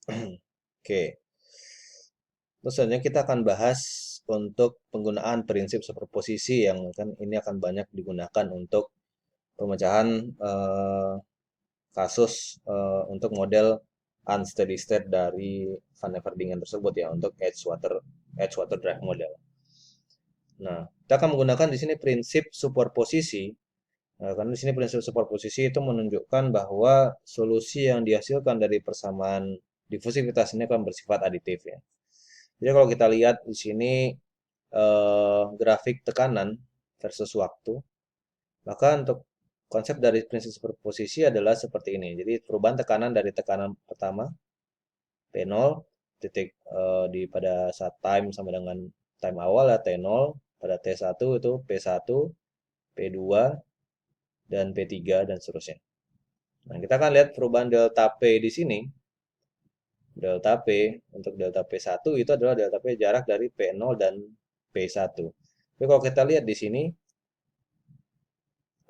Oke, terus selanjutnya kita akan bahas untuk penggunaan prinsip superposisi yang kan ini akan banyak digunakan untuk pemecahan kasus untuk model unsteady state dari Van Everdingen tersebut ya untuk Edgewater drive model. Nah, kita akan menggunakan di sini prinsip superposisi. Karena di sini prinsip superposisi itu menunjukkan bahwa solusi yang dihasilkan dari persamaan difusivitas ini akan bersifat aditif ya. Jadi kalau kita lihat di sini grafik tekanan versus waktu, maka untuk konsep dari prinsip superposisi adalah seperti ini. Jadi perubahan tekanan dari tekanan pertama P0 titik di pada saat time sama dengan time awal ya T0, pada T1 itu P1, P2 dan P3 dan seterusnya. Nah, kita akan lihat perubahan delta P di sini. Delta P untuk delta P1 itu adalah delta P jarak dari P0 dan P1. Tapi kalau kita lihat di sini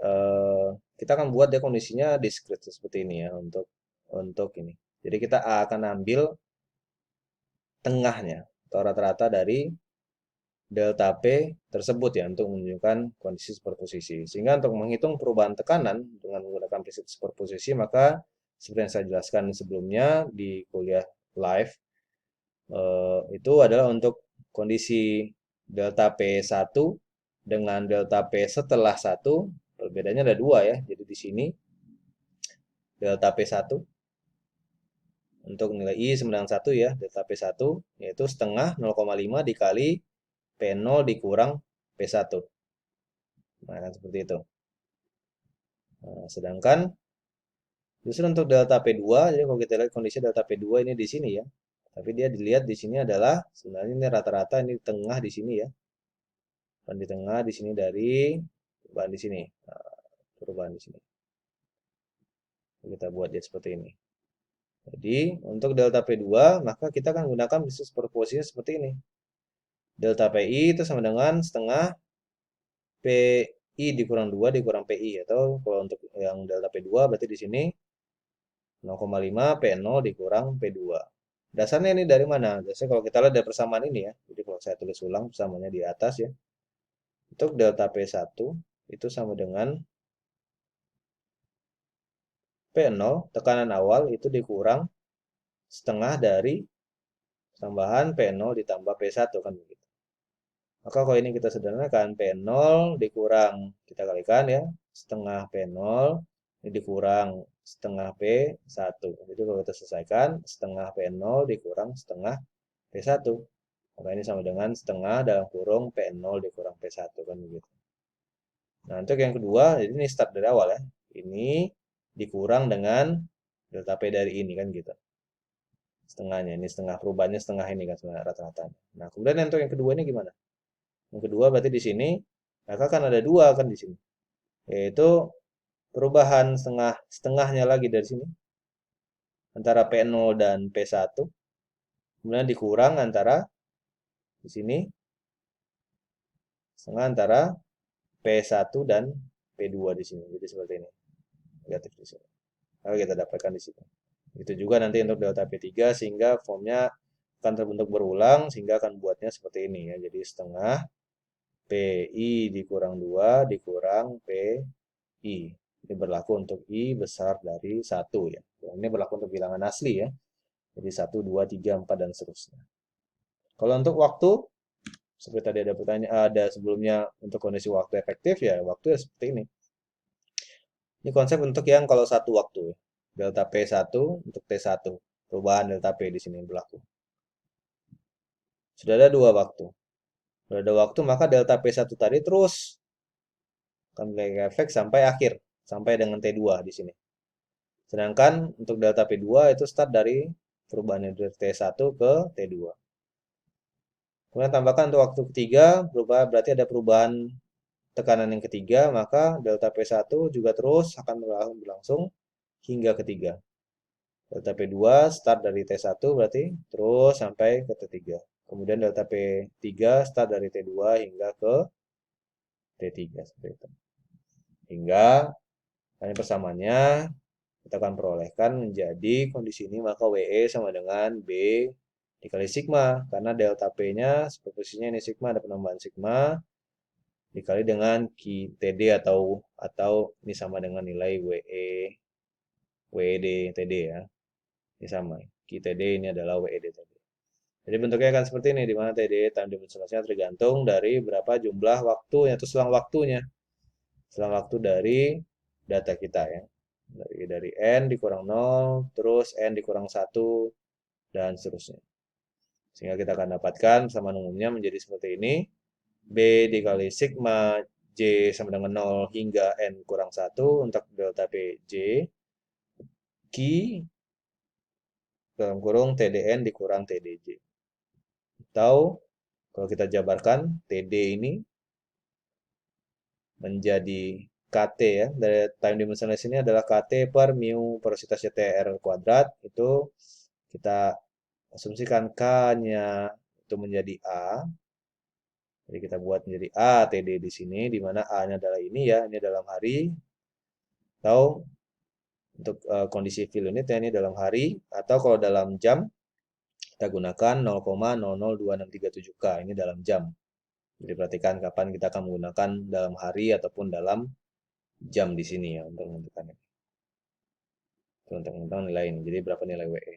eh, kita akan buat dia kondisinya discrete seperti ini ya untuk ini. Jadi kita akan ambil tengahnya atau rata-rata dari delta P tersebut ya untuk menunjukkan kondisi superposisi. Sehingga untuk menghitung perubahan tekanan dengan menggunakan prinsip superposisi maka seperti yang saya jelaskan sebelumnya di kuliah live itu adalah untuk kondisi delta P1 dengan delta P setelah 1 perbedaannya ada dua ya. Jadi di sini delta P1 untuk nilai I sama dengan 1 ya, delta P1 yaitu setengah 0,5 dikali P0 dikurang P1. Nah, kan seperti itu. Nah, sedangkan justru untuk delta P2, jadi kalau kita lihat kondisi delta P2 ini di sini ya. Tapi dia dilihat di sini adalah sebenarnya ini rata-rata ini tengah di sini ya. Dan di tengah di sini dari perubahan di sini. Nah, perubahan di sini. Kita buat dia seperti ini. Jadi, untuk delta P2, maka kita akan gunakan bisnis proporsinya seperti ini. Delta PI itu sama dengan setengah PI dikurang 2 dikurang PI. Atau kalau untuk yang delta P2 berarti di sini 0,5 P0 dikurang P2. Dasarnya ini dari mana? Dasarnya kalau kita lihat dari persamaan ini ya. Jadi kalau saya tulis ulang persamaannya di atas ya. Untuk delta P1 itu sama dengan P0 tekanan awal itu dikurang setengah dari tambahan P0 ditambah P1 kan begitu. Maka kalau ini kita sederhanakan P0 dikurang kita kalikan ya setengah P0 ini dikurang setengah P1. Jadi kalau kita selesaikan setengah P0 dikurang setengah P1. Maka ini sama dengan setengah dalam kurung P0 dikurang P1 kan begitu. Nah, untuk yang kedua, jadi ini start dari awal ya. Ini dikurang dengan delta P dari ini kan gitu. Setengahnya, ini setengah perubahannya setengah ini kan sebenarnya rata-rata. Nah, kemudian untuk yang kedua ini gimana? Yang kedua berarti di sini, maka kan ada dua kan di sini. Yaitu perubahan setengahnya lagi dari sini. Antara P0 dan P1. Kemudian dikurang antara di sini. Setengah antara P1 dan P2 di sini. Jadi seperti ini. Negatif di sini. Maka kita dapatkan di sini. Itu juga nanti untuk delta P3 sehingga formnya akan terbentuk berulang sehingga akan buatnya seperti ini ya. Jadi setengah PI dikurang 2 dikurang PI. Ini berlaku untuk I besar dari 1 ya. Ini berlaku untuk bilangan asli ya. Jadi 1, 2, 3, 4 dan seterusnya. Kalau untuk waktu seperti tadi ada pertanyaan ada sebelumnya untuk kondisi waktu efektif ya waktu ya seperti ini. Ini konsep untuk yang kalau satu waktu ya. Delta P1 untuk T1. Perubahan delta P di sini berlaku. Sudah ada dua waktu. Sudah ada waktu maka delta P1 tadi terus akan memiliki efek sampai akhir, sampai dengan T2 di sini. Sedangkan untuk delta P2 itu start dari perubahan dari T1 ke T2. Kemudian tambahkan untuk waktu ketiga, berarti ada perubahan tekanan yang ketiga, maka delta P1 juga terus akan berlangsung hingga ketiga. Delta P2 start dari T1 berarti terus sampai ke T3. Kemudian delta P3 start dari T2 hingga ke T3 seperti itu. Hingga ini persamaannya kita akan perolehkan menjadi kondisi ini, maka WE sama dengan B dikali sigma, karena delta P-nya superposisinya ini sigma, ada penambahan sigma, dikali dengan QTD atau ini sama dengan nilai WED TD ya. Ini sama. QTD ini adalah WED TD. Jadi bentuknya akan seperti ini, di mana TD time dimensionless-nya tergantung dari berapa jumlah waktunya atau selang waktunya. Selang waktu dari data kita ya. Dari N dikurang 0, terus N dikurang 1, dan seterusnya. Sehingga kita akan dapatkan persamaan umumnya menjadi seperti ini. B dikali sigma J sama dengan 0 hingga N kurang 1 untuk delta PJ. Q dalam kurung TDN dikurang TDJ. Atau kalau kita jabarkan, TD ini menjadi KT ya. Dari time dimensionless ini adalah KT per mu porositasnya TR kuadrat. Itu kita asumsikan K-nya itu menjadi A. Jadi kita buat menjadi A TD di sini, di mana A-nya adalah ini ya, ini dalam hari. Atau untuk kondisi field unit ya, ini dalam hari. Atau kalau dalam jam, kita gunakan 0,002637 K, ini dalam jam. Jadi perhatikan kapan kita akan menggunakan dalam hari ataupun dalam jam di sini ya untuk menentukan ini. Untuk menentukan nilai ini. Jadi berapa nilai WE.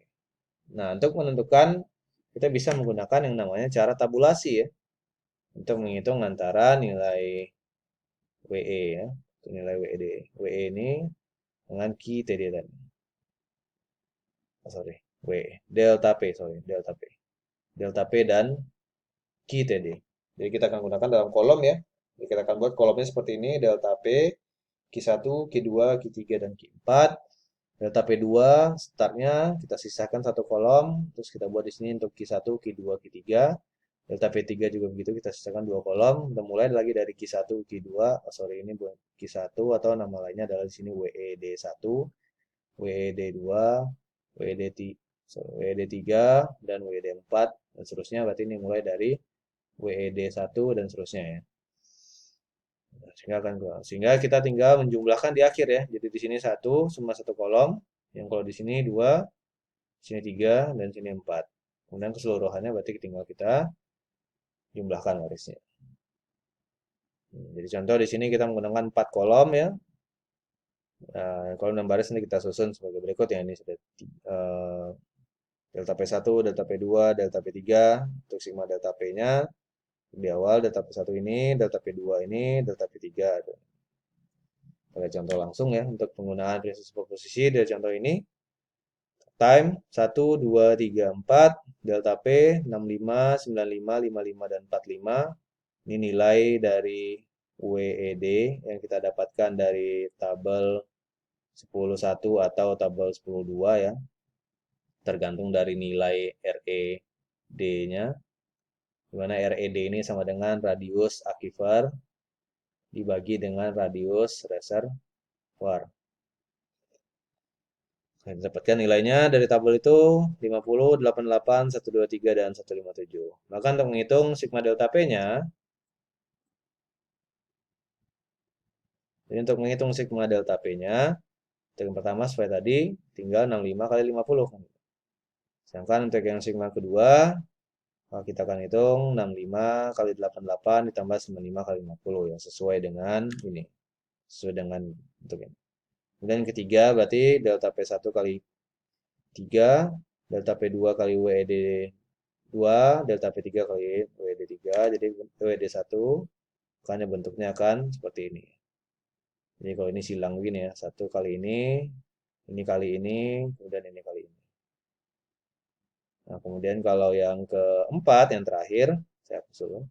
Nah, untuk menentukan kita bisa menggunakan yang namanya cara tabulasi ya. Untuk menghitung antara nilai WE ya. Nilai WED. WE ini dengan QTD tadi. Oh, sorry. WE. Delta P, sorry. Delta P. Delta P dan QTD. Jadi kita akan gunakan dalam kolom ya. Jadi kita akan buat kolomnya seperti ini. Delta P, Q1, Q2, Q3, dan Q4. Delta P2 startnya kita sisakan satu kolom. Terus kita buat di sini untuk Q1, Q2, Q3. Delta P3 juga begitu, kita sisakan dua kolom. Kita mulai lagi dari Q1, Q2. Oh, sorry, ini buat Q1 atau nama lainnya adalah di sini WED1, WED2, WED3, dan WED4. Dan seterusnya, berarti ini mulai dari WED1 dan seterusnya ya. Sehingga kita tinggal menjumlahkan di akhir ya. Jadi di sini satu, semua satu kolom. Yang kalau di sini dua, sini tiga, dan sini empat. Kemudian keseluruhannya berarti tinggal kita jumlahkan garisnya. Jadi contoh di sini kita menggunakan 4 kolom ya. Kolom dan baris ini kita susun sebagai berikut ya. Ini sudah delta P1, delta P2, delta P3 untuk sigma delta P-nya. Di awal delta P1 ini, delta P2 ini, delta P3. Ada contoh langsung ya untuk penggunaan prinsip superposisi dari contoh ini. Time 1, 2, 3, 4, delta P 65, 95, 55, dan 45. Ini nilai dari WED yang kita dapatkan dari tabel 10.1 atau tabel 10.2 ya. Tergantung dari nilai RED-nya. Di mana RED ini sama dengan radius aquifer dibagi dengan radius reservoir. Nah, dapatkan nilainya dari tabel itu 50, 88, 123, dan 157. Maka untuk menghitung sigma delta P-nya, jadi untuk menghitung sigma delta P-nya, yang pertama sesuai tadi, tinggal 65 kali 50. Sedangkan untuk yang sigma kedua, kita akan hitung 65 kali 88 ditambah 95 kali 50 ya, sesuai dengan ini. Sesuai dengan untuk ini. Kemudian ketiga berarti delta P1 kali 3, delta P2 kali WED 2, delta P3 kali WED 3, jadi WED 1, makanya bentuknya akan seperti ini. Jadi kalau ini silang begini ya, satu kali ini kali ini, kemudian ini kali ini. Nah, kemudian kalau yang keempat, yang terakhir, saya hapus dulu.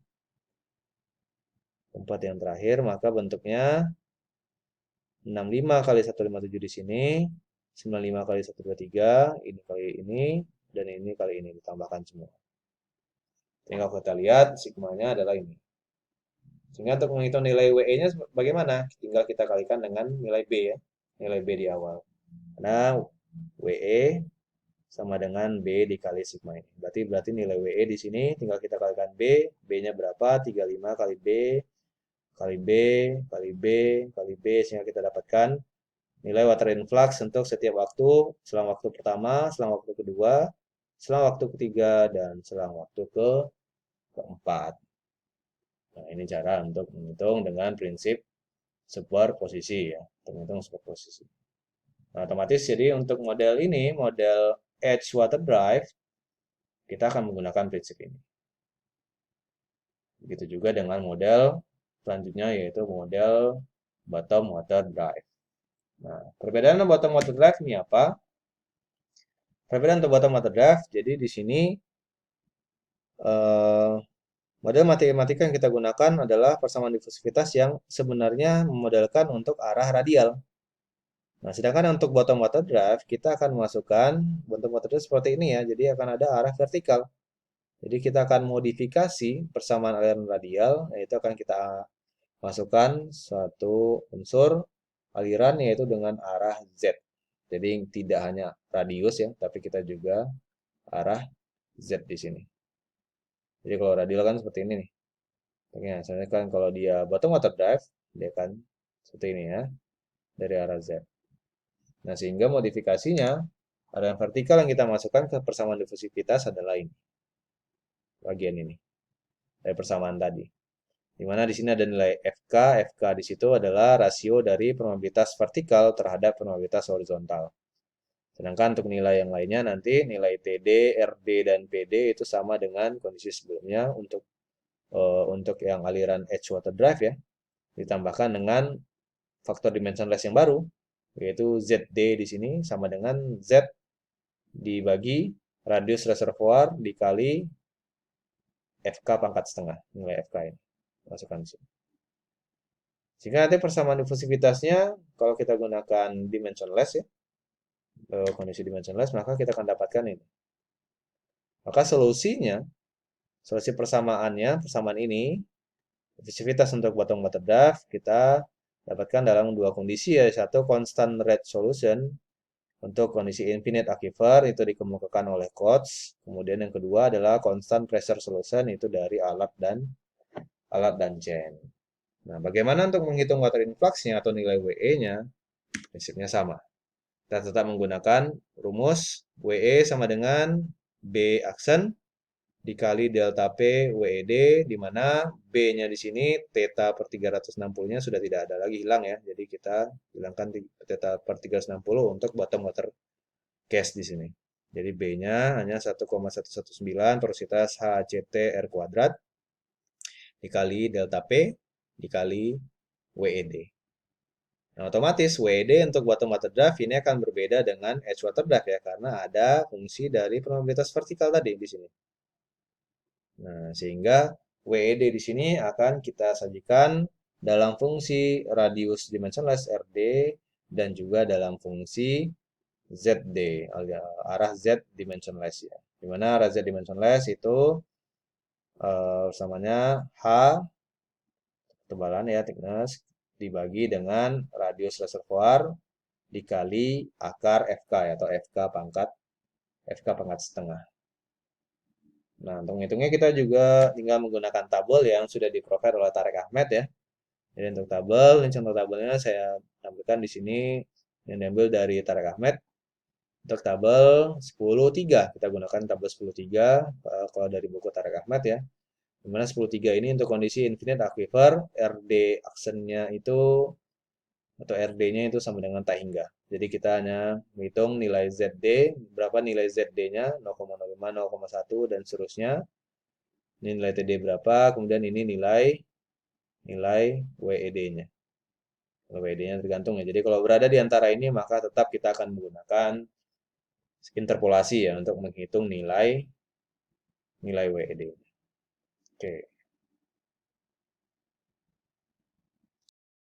Keempat yang terakhir, maka bentuknya 65 kali 157 di sini, 95 kali 123, ini kali ini, dan ini kali ini, ditambahkan semua. Tinggal kita lihat, sigmanya adalah ini. Sehingga untuk menghitung nilai WE-nya bagaimana? Tinggal kita kalikan dengan nilai B ya, nilai B di awal. Karena WE sama dengan B dikali sigma ini. Berarti nilai WE di sini tinggal kita kalikan B, B-nya berapa? 35 kali B, kali B, kali B, kali B, sehingga kita dapatkan Nilai water influx untuk setiap waktu, selang waktu pertama, selang waktu kedua, selang waktu ketiga, dan selang waktu keempat. Nah, ini cara untuk menghitung dengan prinsip superposisi ya, untuk menghitung superposisi. Nah, otomatis jadi untuk model ini, model edge water drive, kita akan menggunakan prinsip ini. Begitu juga dengan model selanjutnya yaitu model bottom water drive. Nah, perbedaan bottom water drive ini apa? Perbedaan untuk bottom water drive, jadi di sini eh, model matematika yang kita gunakan adalah persamaan difusivitas yang sebenarnya memodelkan untuk arah radial. Nah, sedangkan untuk bottom water drive, kita akan memasukkan bottom water drive seperti ini ya, jadi akan ada arah vertikal. Jadi kita akan modifikasi persamaan aliran radial, yaitu akan kita masukkan suatu unsur aliran yaitu dengan arah Z. Jadi tidak hanya radius ya, tapi kita juga arah Z di sini. Jadi kalau radial kan seperti ini nih. Oke, misalnya kan kalau dia bottom water drive, dia kan seperti ini ya, dari arah Z. Nah, sehingga modifikasinya, arah vertikal yang kita masukkan ke persamaan difusivitas adalah ini, bagian ini, dari persamaan tadi. Di mana di sini ada nilai FK. FK di situ adalah rasio dari probabilitas vertikal terhadap probabilitas horizontal. Sedangkan untuk nilai yang lainnya nanti nilai TD, RD, dan PD itu sama dengan kondisi sebelumnya untuk yang aliran edge water drive ya, ditambahkan dengan faktor dimensionless yang baru, yaitu ZD di sini sama dengan Z dibagi radius reservoir dikali FK pangkat setengah, nilai FK ini. Masukkan di sini. Sehingga nanti persamaan difusivitasnya, kalau kita gunakan dimensionless ya, kondisi dimensionless, maka kita akan dapatkan ini. Maka solusi persamaannya, persamaan ini, efektivitas untuk bottom water drive, kita dapatkan dalam dua kondisi ya. Satu, constant rate solution untuk kondisi infinite aquifer, itu dikemukakan oleh Coates. Kemudian yang kedua adalah constant pressure solution, itu dari alat dan chain. Nah, bagaimana untuk menghitung water influx-nya atau nilai WE-nya? Prinsipnya sama. Kita tetap menggunakan rumus WE sama dengan B aksen dikali delta P WED, di mana B-nya di sini theta per 360-nya sudah tidak ada lagi, hilang ya. Jadi kita hilangkan theta per 360 untuk bottom water case di sini. Jadi B-nya hanya 1,119 velossitas HCT R kuadrat dikali delta P dikali WED. Nah, otomatis WD untuk bottom water drive ini akan berbeda dengan edge water drive ya, karena ada fungsi dari probabilitas vertikal tadi di sini. Nah, sehingga WED di sini akan kita sajikan dalam fungsi radius dimensionless RD dan juga dalam fungsi ZD, arah Z dimensionless ya. Dimana arah Z dimensionless itu samanya H, ketebalan ya, thickness, dibagi dengan radius reservoir dikali akar FK ya, atau FK pangkat setengah. Nah, untuk menghitungnya kita juga tinggal menggunakan tabel yang sudah di-provide oleh Tareq Ahmed ya. Jadi untuk tabel, ini contoh tabelnya saya tampilkan di sini yang diambil dari Tareq Ahmed. Untuk tabel 10.3, kita gunakan tabel 10.3 kalau dari buku Tareq Ahmed ya. Dimana 10.3 ini untuk kondisi infinite aquifer, RD aksennya itu atau RD-nya itu sama dengan tak hingga. Jadi kita hanya menghitung nilai ZD, berapa nilai ZD-nya, 0,05, 0,1, dan seterusnya. Ini nilai TD berapa, kemudian ini nilai WED-nya. WED-nya tergantung ya. Jadi kalau berada di antara ini, maka tetap kita akan menggunakan interpolasi ya untuk menghitung nilai WED. Oke.